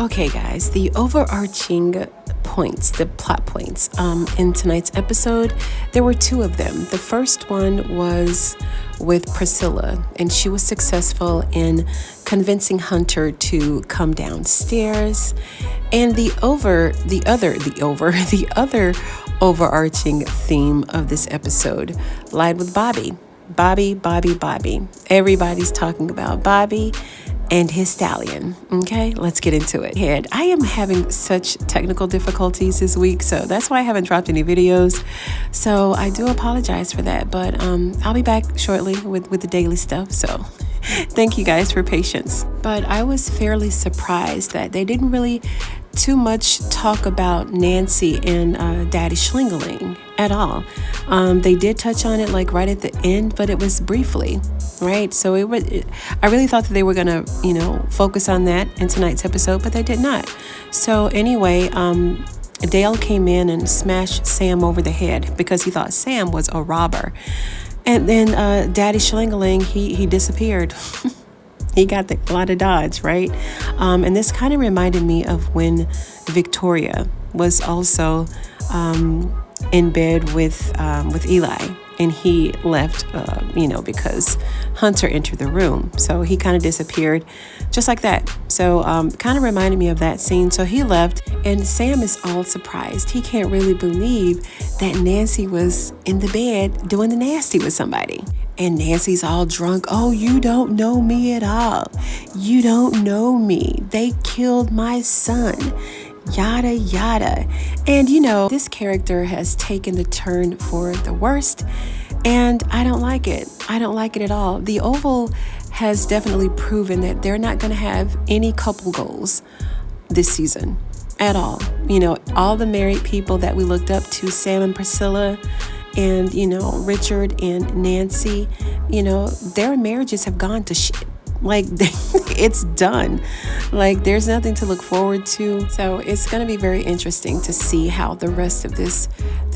Okay, guys, the overarching points, the plot points in tonight's episode, there were two of them. The first one was with Priscilla, and she was successful in convincing Hunter to come downstairs. And the other overarching theme of this episode lied with Bobby. Bobby. Everybody's talking about Bobby and his stallion. Okay, let's get into it. I am having such technical difficulties this week, so that's why I haven't dropped any videos. So I do apologize for that, but I'll be back shortly with the daily stuff. So thank you guys for patience. But I was fairly surprised that they didn't really too much talk about Nancy and Daddy Schling-A-Ling at all. They did touch on it like right at the end, but it was briefly, right? So I really thought that they were gonna, focus on that in tonight's episode, but they did not. So anyway, Dale came in and smashed Sam over the head because he thought Sam was a robber. And then Daddy Schling-A-Ling, he disappeared. He got a lot of dodge, right? And this kind of reminded me of when Victoria was also in bed with Eli, and he left, because Hunter entered the room. So he kind of disappeared just like that. So kind of reminded me of that scene. So he left, and Sam is all surprised. He can't really believe that Nancy was in the bed doing the nasty with somebody. And Nancy's all drunk. Oh, you don't know me at all. You don't know me. They killed my son. Yada, yada. And, this character has taken the turn for the worst. And I don't like it. I don't like it at all. The Oval has definitely proven that they're not going to have any couple goals this season at all. All the married people that we looked up to, Sam and Priscilla, and, Richard and Nancy, their marriages have gone to shit. Like, it's done. Like, there's nothing to look forward to. So it's going to be very interesting to see how the rest of this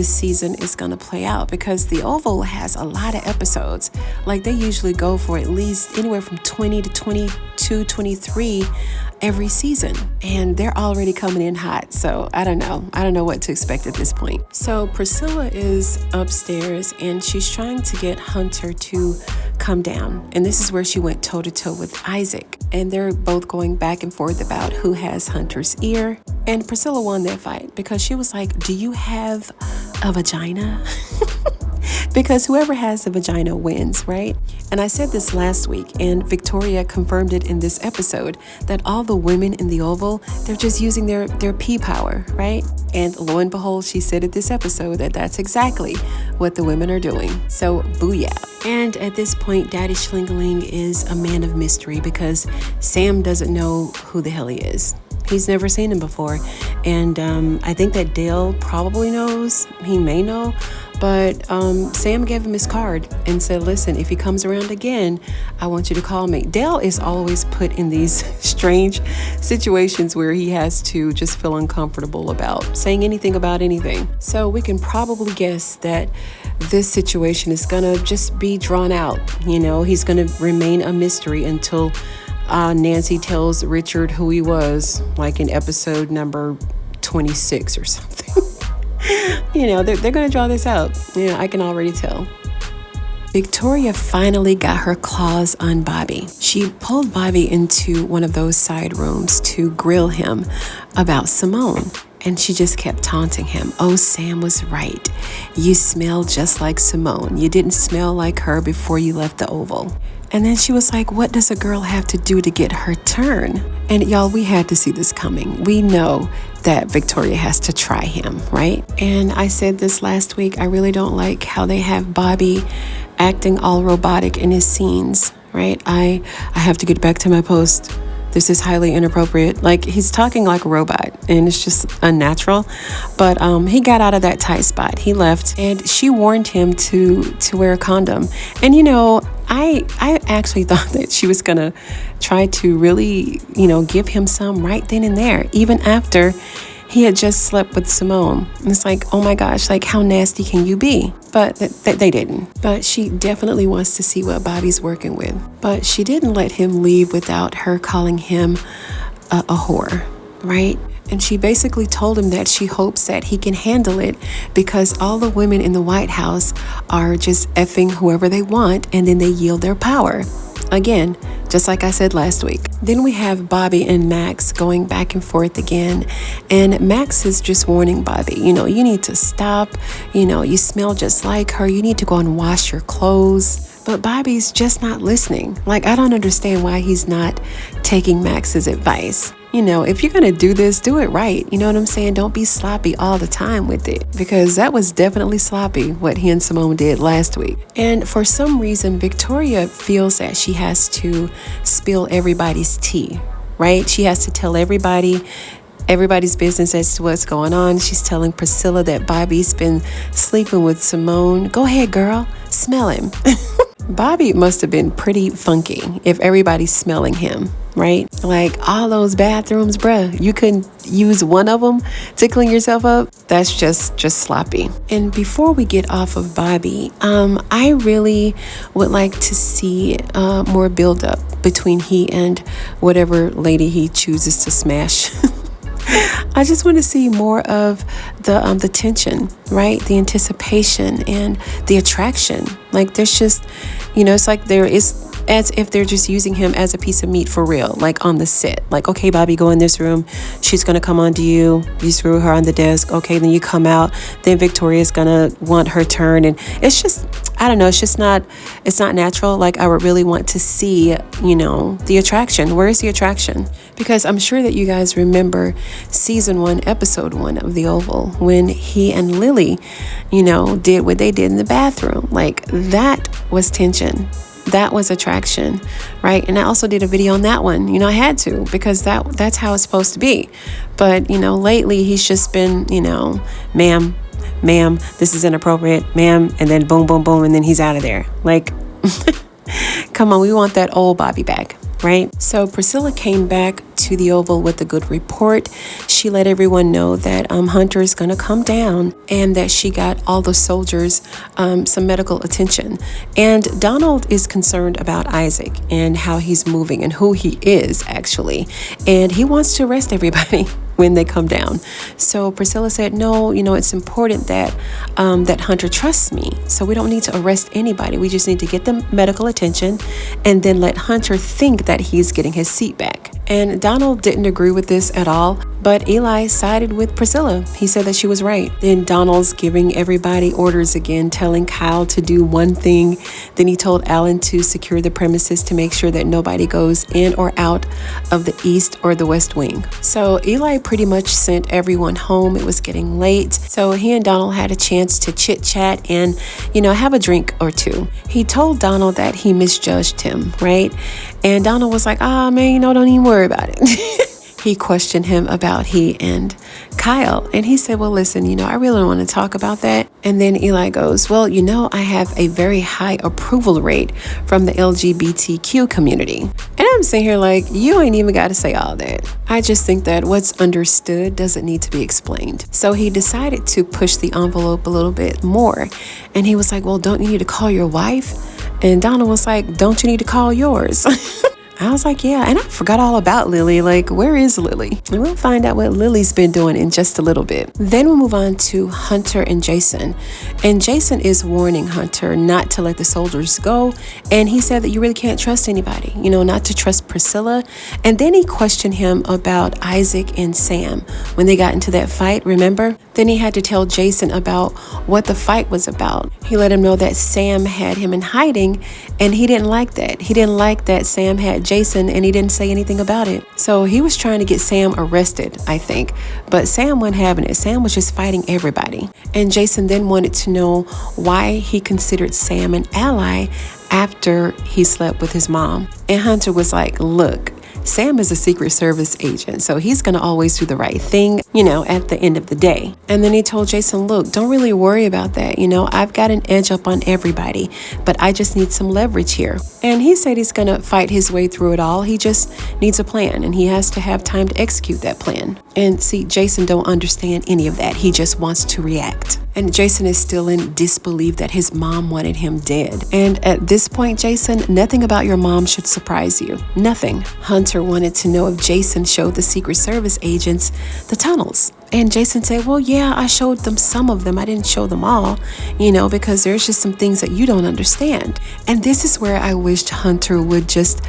season is going to play out, because the Oval has a lot of episodes. Like, they usually go for at least anywhere from 20 to 22, 23 every season, and they're already coming in hot. So I don't know what to expect at this point. So Priscilla is upstairs, and she's trying to get Hunter to come down, and this is where she went toe to toe with Isaac, and they're both going back and forth about who has Hunter's ear. And Priscilla won that fight because she was like, do you have a vagina? Because whoever has the vagina wins, right? And I said this last week, and Victoria confirmed it in this episode, that all the women in the Oval, they're just using their pee power, right? And lo and behold, she said at this episode that that's exactly what the women are doing. So booyah. And at this point, Daddy Schling-A-Ling is a man of mystery because Sam doesn't know who the hell he is. He's never seen him before. And I think that Dale probably knows. He may know. But Sam gave him his card and said, listen, if he comes around again, I want you to call me. Dale is always put in these strange situations where he has to just feel uncomfortable about saying anything about anything. So we can probably guess that this situation is going to just be drawn out. He's going to remain a mystery until Nancy tells Richard who he was, like in episode number 26 or something. They're going to draw this out. I can already tell. Victoria finally got her claws on Bobby. She pulled Bobby into one of those side rooms to grill him about Simone. And she just kept taunting him. Oh, Sam was right. You smell just like Simone. You didn't smell like her before you left the Oval. And then she was like, what does a girl have to do to get her turn? And y'all, we had to see this coming. We know that Victoria has to try him, right? And I said this last week, I really don't like how they have Bobby acting all robotic in his scenes, right? I have to get back to my post. This is highly inappropriate. Like, he's talking like a robot, and it's just unnatural. But he got out of that tight spot. He left, and she warned him to wear a condom. And I actually thought that she was gonna try to really, give him some right then and there, even after he had just slept with Simone. And it's like, oh my gosh, like, how nasty can you be? But they didn't. But she definitely wants to see what Bobby's working with. But she didn't let him leave without her calling him a whore. right? And she basically told him that she hopes that he can handle it because all the women in the White House are just effing whoever they want, and then they yield their power. Again, just like I said last week. Then we have Bobby and Max going back and forth again. And Max is just warning Bobby, you need to stop. You smell just like her. You need to go and wash your clothes. But Bobby's just not listening. Like, I don't understand why he's not taking Max's advice. If you're going to do this, do it right. You know what I'm saying? Don't be sloppy all the time with it, because that was definitely sloppy what he and Simone did last week. And for some reason, Victoria feels that she has to spill everybody's tea, right? She has to tell everybody's business as to what's going on. She's telling Priscilla that Bobby's been sleeping with Simone. Go ahead, girl. Smell him. Bobby must have been pretty funky if everybody's smelling him, right? Like, all those bathrooms, bruh, you couldn't use one of them to clean yourself up? That's just sloppy. And before we get off of Bobby, I really would like to see more build-up between he and whatever lady he chooses to smash. I just want to see more of the tension, right? The anticipation and the attraction. Like, there's just, it's like there is, as if they're just using him as a piece of meat for real, like on the set. Like, okay, Bobby, go in this room. She's going to come on to you. You screw her on the desk. Okay, then you come out. Then Victoria's going to want her turn. And it's just, I don't know. It's not natural. Like, I would really want to see, the attraction. Where is the attraction? Because I'm sure that you guys remember season 1, episode 1 of The Oval, when he and Lily, did what they did in the bathroom. Like, that was tension. That was attraction, right? And I also did a video on that one. I had to, because that's how it's supposed to be. But, lately he's just been, ma'am, this is inappropriate, ma'am, and then boom, boom, boom, and then he's out of there. Like, come on, we want that old Bobby back, right? So Priscilla came back to the Oval with a good report. She let everyone know that Hunter is going to come down, and that she got all the soldiers some medical attention. And Donald is concerned about Isaac and how he's moving and who he is, actually. And he wants to arrest everybody when they come down. So Priscilla said, no, it's important that that Hunter trusts me. So we don't need to arrest anybody. We just need to get the medical attention and then let Hunter think that he's getting his seat back. And Donald didn't agree with this at all, but Eli sided with Priscilla. He said that she was right. Then Donald's giving everybody orders again, telling Kyle to do one thing. Then he told Alan to secure the premises to make sure that nobody goes in or out of the east or the west wing. So Eli pretty much sent everyone home. It was getting late. So he and Donald had a chance to chit chat and, have a drink or two. He told Donald that he misjudged him, right? And Donald was like, man, don't even worry about it. He questioned him about he and Kyle. And he said, well, listen, I really don't want to talk about that. And then Eli goes, well, I have a very high approval rate from the LGBTQ community. And I'm sitting here like, you ain't even got to say all that. I just think that what's understood doesn't need to be explained. So he decided to push the envelope a little bit more. And he was like, well, don't you need to call your wife? And Donald was like, don't you need to call yours? I was like, yeah, and I forgot all about Lily. Like, where is Lily? And we'll find out what Lily's been doing in just a little bit. Then we'll move on to Hunter and Jason. And Jason is warning Hunter not to let the soldiers go. And he said that you really can't trust anybody, not to trust Priscilla. And then he questioned him about Isaac and Sam when they got into that fight, remember? Then he had to tell Jason about what the fight was about. He let him know that Sam had him in hiding, and he didn't like that. He didn't like that Sam had Jason, and he didn't say anything about it. So he was trying to get Sam arrested, I think. But Sam wasn't having it. Sam was just fighting everybody. And Jason then wanted to know why he considered Sam an ally after he slept with his mom. And Hunter was like, look, Sam is a Secret Service agent, so he's going to always do the right thing, at the end of the day. And then he told Jason, look, don't really worry about that. I've got an edge up on everybody, but I just need some leverage here. And he said he's going to fight his way through it all. He just needs a plan, and he has to have time to execute that plan. And see, Jason don't understand any of that. He just wants to react. And Jason is still in disbelief that his mom wanted him dead. And at this point, Jason, nothing about your mom should surprise you. Nothing. Hunter wanted to know if Jason showed the Secret Service agents the tunnels. And Jason said, well, yeah, I showed them some of them. I didn't show them all, because there's just some things that you don't understand. And this is where I wished Hunter would just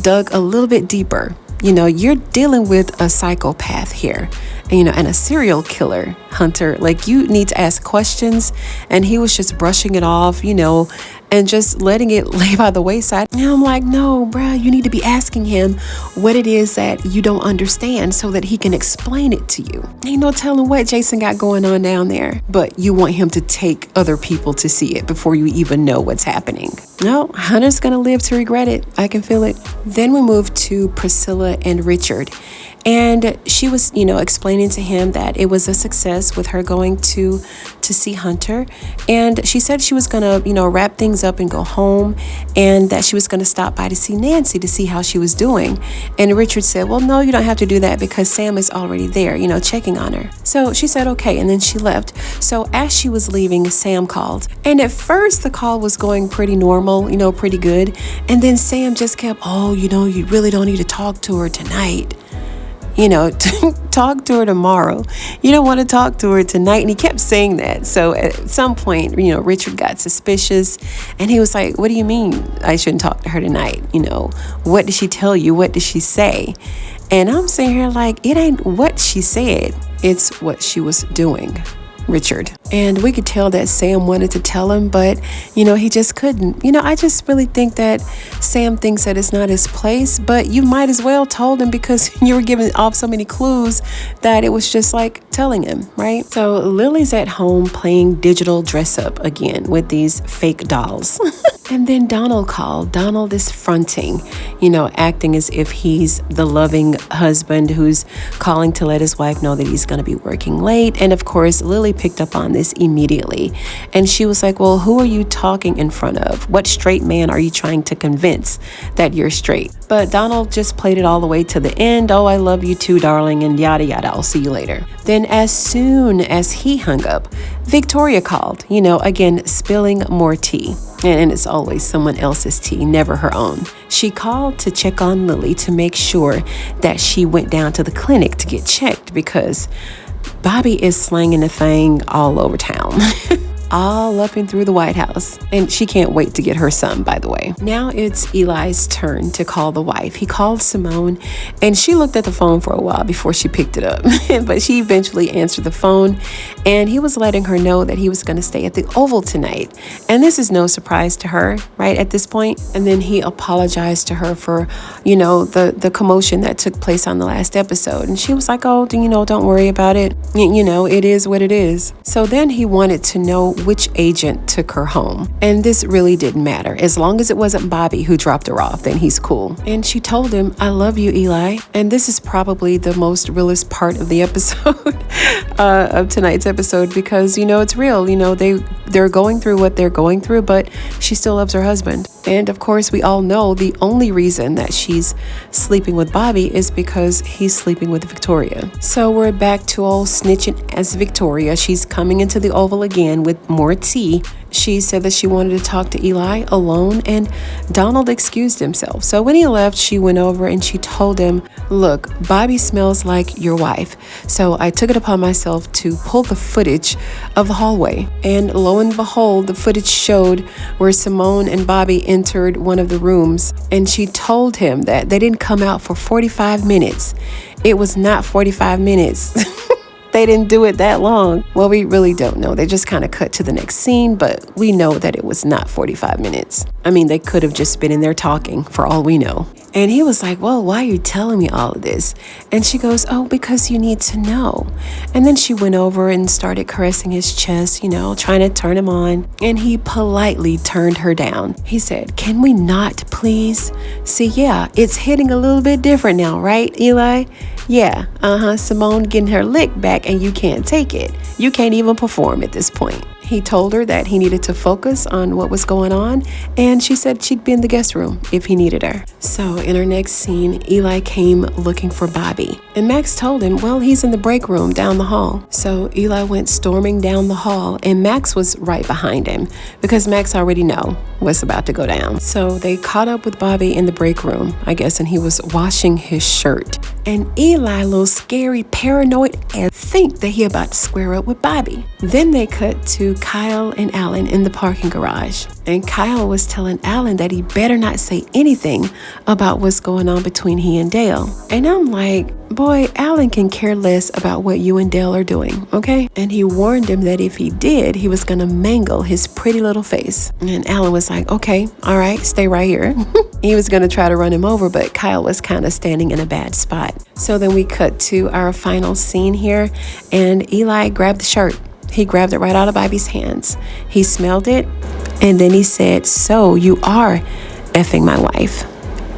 dug a little bit deeper. You're dealing with a psychopath here, and a serial killer, Hunter. Like, you need to ask questions, and he was just brushing it off, and just letting it lay by the wayside. And I'm like, no, bruh, you need to be asking him what it is that you don't understand so that he can explain it to you. Ain't no telling what Jason got going on down there, but you want him to take other people to see it before you even know what's happening. No, Hunter's gonna live to regret it. I can feel it. Then we move to Priscilla and Richard. And she was, explaining to him that it was a success with her going to see Hunter. And she said she was going to, wrap things up and go home, and that she was going to stop by to see Nancy to see how she was doing. And Richard said, well, no, you don't have to do that because Sam is already there, checking on her. So she said, okay. And then she left. So as she was leaving, Sam called. And at first the call was going pretty normal, pretty good. And then Sam just kept, you really don't need to talk to her tonight. Talk to her tomorrow. You don't want to talk to her tonight. And he kept saying that. So at some point, Richard got suspicious, and he was like, what do you mean I shouldn't talk to her tonight? What did she tell you? What did she say? And I'm sitting here like, it ain't what she said. It's what she was doing, Richard. And we could tell that Sam wanted to tell him, but, he just couldn't. I just really think that Sam thinks that it's not his place, but you might as well told him because you were giving off so many clues that it was just like telling him, right? So Lily's at home playing digital dress up again with these fake dolls. And then Donald called. Donald is fronting, acting as if he's the loving husband who's calling to let his wife know that he's going to be working late. And of course, Lily picked up on this immediately. And she was like, well, who are you talking in front of? What straight man are you trying to convince that you're straight? But Donald just played it all the way to the end. Oh, I love you too, darling, and yada, yada. I'll see you later. Then as soon as he hung up, Victoria called, again, spilling more tea. And it's always someone else's tea, never her own. She called to check on Lily to make sure that she went down to the clinic to get checked because Bobby is slanging the thing all over town. All up and through the White House. And she can't wait to get her son, by the way. Now it's Eli's turn to call the wife. He called Simone, and she looked at the phone for a while before she picked it up. But she eventually answered the phone, and he was letting her know that he was going to stay at the Oval tonight. And this is no surprise to her, right, at this point. And then he apologized to her for, the commotion that took place on the last episode. And she was like, oh, don't worry about it. It is what it is. So then he wanted to know which agent took her home. And this really didn't matter. As long as it wasn't Bobby who dropped her off, then he's cool. And she told him, I love you, Eli. And this is probably the most realist part of the episode, of tonight's episode, because, it's real. They're going through what they're going through, but she still loves her husband. And of course, we all know the only reason that she's sleeping with Bobby is because he's sleeping with Victoria. So we're back to old snitching as Victoria. She's coming into the Oval again with more tea. She said that she wanted to talk to Eli alone, and Donald excused himself. So when he left, she went over and she told him, look, Bobby smells like your wife. So I took it upon myself to pull the footage of the hallway. And lo and behold, the footage showed where Simone and Bobby entered one of the rooms. And she told him that they didn't come out for 45 minutes. It was not 45 minutes. They didn't do it that long. Well, we really don't know. They just kind of cut to the next scene, but we know that it was not 45 minutes. I mean, they could have just been in there talking for all we know. And he was like, well, why are you telling me all of this? And she goes, oh, because you need to know. And then she went over and started caressing his chest, trying to turn him on. And he politely turned her down. He said, can we not, please? See, yeah, it's hitting a little bit different now, right, Eli? Yeah, Simone getting her lick back and you can't take it. You can't even perform at this point. He told her that he needed to focus on what was going on, and she said she'd be in the guest room if he needed her. So in our next scene, Eli came looking for Bobby, and Max told him, well, he's in the break room down the hall. So Eli went storming down the hall, and Max was right behind him because Max already knew what's about to go down. So they caught up with Bobby in the break room, I guess, and he was washing his shirt. And Eli, a little scary, paranoid, and think that he about to square up with Bobby. Then they cut to Kyle and Alan in the parking garage. And Kyle was telling Alan that he better not say anything about what's going on between he and Dale. And I'm like, boy, Alan can care less about what you and Dale are doing, okay? And he warned him that if he did, he was gonna mangle his pretty little face. And Alan was like, okay, all right, stay right here. He was gonna try to run him over, but Kyle was kind of standing in a bad spot. So then we cut to our final scene here, and Eli grabbed the shirt. He grabbed it right out of Bobby's hands. He smelled it, and then he said, so you are effing my wife.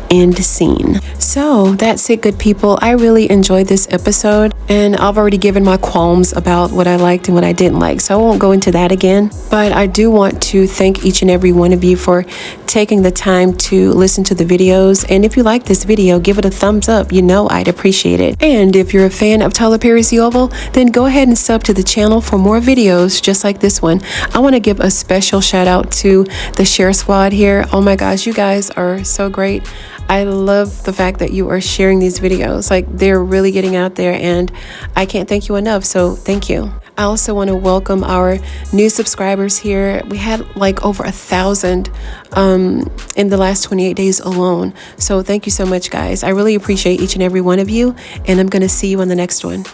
End scene. So that's it, good people. I really enjoyed this episode, and I've already given my qualms about what I liked and what I didn't like, so I won't go into that again. But I do want to thank each and every one of you for taking the time to listen to the videos. And if you like this video, give it a thumbs up. You know I'd appreciate it. And if you're a fan of Tyler Perry's The Oval, then go ahead and sub to the channel for more videos just like this one. I want to give a special shout out to the Share Squad here. Oh my gosh, you guys are so great. I love the fact that you are sharing these videos. Like, they're really getting out there, and I can't thank you enough, so thank you. I also want to welcome our new subscribers here. We had like over 1,000 in the last 28 days alone. So thank you so much, guys. I really appreciate each and every one of you, and I'm going to see you on the next one.